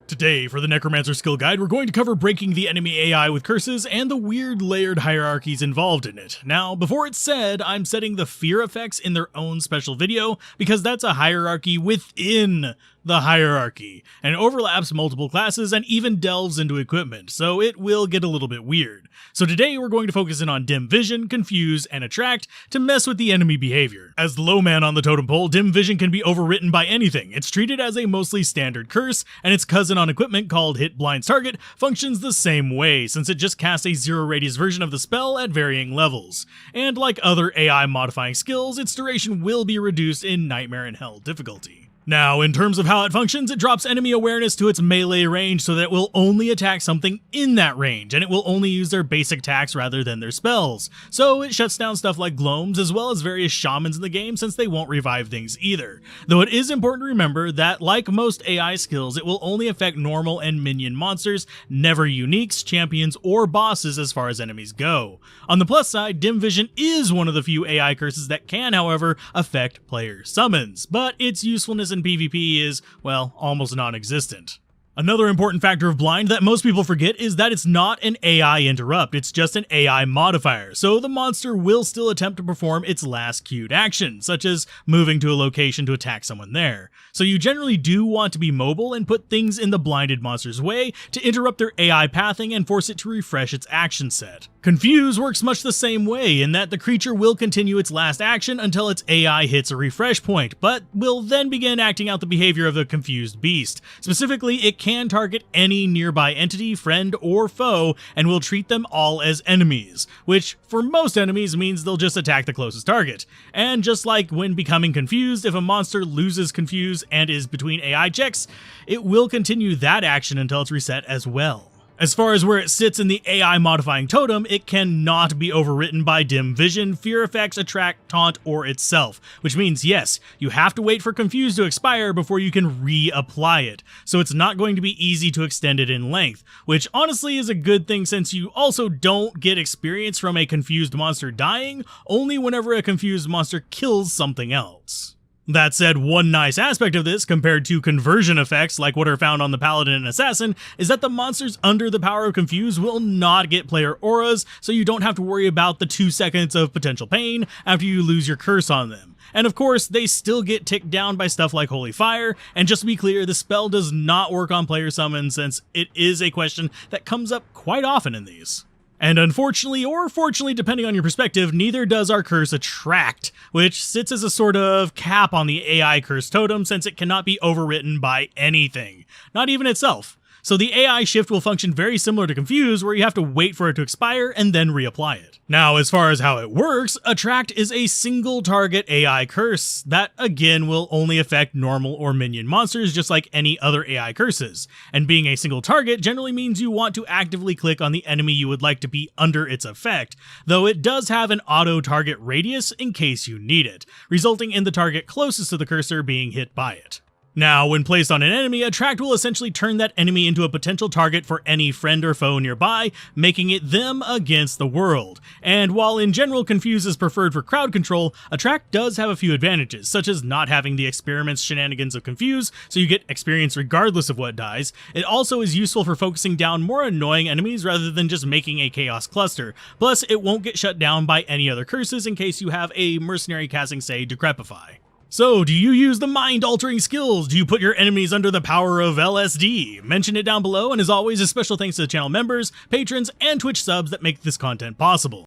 Today, for the Necromancer skill guide, we're going to cover breaking the enemy AI with curses and the weird layered hierarchies involved in it. Now, before it's said, I'm setting the fear effects in their own special video because that's a hierarchy within the hierarchy, and it overlaps multiple classes and even delves into equipment, so it will get a little bit weird. So today we're going to focus in on dim vision, confuse, and attract to mess with the enemy behavior. As the low man on the totem pole, dim vision can be overwritten by anything. It's treated as a mostly standard curse, and its cousin on equipment called Hit Blinds Target functions the same way, since it just casts a zero radius version of the spell at varying levels. And like other AI modifying skills, its duration will be reduced in Nightmare and Hell difficulty. Now, in terms of how it functions, it drops enemy awareness to its melee range so that it will only attack something in that range, and it will only use their basic attacks rather than their spells. So it shuts down stuff like gloams as well as various shamans in the game, since they won't revive things either. Though it is important to remember that, like most AI skills, it will only affect normal and minion monsters, never uniques, champions, or bosses as far as enemies go. On the plus side, dim vision is one of the few AI curses that can, however, affect player summons, but its usefulness in PvP is, well, almost non-existent. Another important factor of blind that most people forget is that it's not an AI interrupt, it's just an AI modifier, so the monster will still attempt to perform its last queued action, such as moving to a location to attack someone there. So you generally do want to be mobile and put things in the blinded monster's way to interrupt their AI pathing and force it to refresh its action set. Confuse works much the same way in that the creature will continue its last action until its AI hits a refresh point, but will then begin acting out the behavior of the confused beast. Specifically, it can target any nearby entity, friend, or foe, and will treat them all as enemies, which for most enemies means they'll just attack the closest target. And just like when becoming confused, if a monster loses confuse and is between AI checks, it will continue that action until it's reset as well. As far as where it sits in the AI modifying totem, it cannot be overwritten by dim vision, fear effects, attract, taunt, or itself, which means yes, you have to wait for confuse to expire before you can reapply it, so it's not going to be easy to extend it in length, which honestly is a good thing since you also don't get experience from a confused monster dying, only whenever a confused monster kills something else. That said, one nice aspect of this, compared to conversion effects like what are found on the Paladin and Assassin, is that the monsters under the power of Confuse will not get player auras, so you don't have to worry about the 2 seconds of potential pain after you lose your curse on them. And of course, they still get ticked down by stuff like Holy Fire, and just to be clear, the spell does not work on player summons since it is a question that comes up quite often in these. And unfortunately, or fortunately depending on your perspective, neither does our curse attract, which sits as a sort of cap on the AI curse totem since it cannot be overwritten by anything, not even itself. So the AI shift will function very similar to Confuse, where you have to wait for it to expire and then reapply it. Now, as far as how it works, Attract is a single target AI curse that, again, will only affect normal or minion monsters just like any other AI curses. And being a single target generally means you want to actively click on the enemy you would like to be under its effect, though it does have an auto-target radius in case you need it, resulting in the target closest to the cursor being hit by it. Now, when placed on an enemy, Attract will essentially turn that enemy into a potential target for any friend or foe nearby, making it them against the world. And while in general Confuse is preferred for crowd control, Attract does have a few advantages, such as not having the experiments shenanigans of Confuse, so you get experience regardless of what dies. It also is useful for focusing down more annoying enemies rather than just making a chaos cluster. Plus, it won't get shut down by any other curses in case you have a mercenary casting, say, Decrepify. So, do you use the mind-altering skills? Do you put your enemies under the power of LSD? Mention it down below, and as always, a special thanks to the channel members, patrons, and Twitch subs that make this content possible.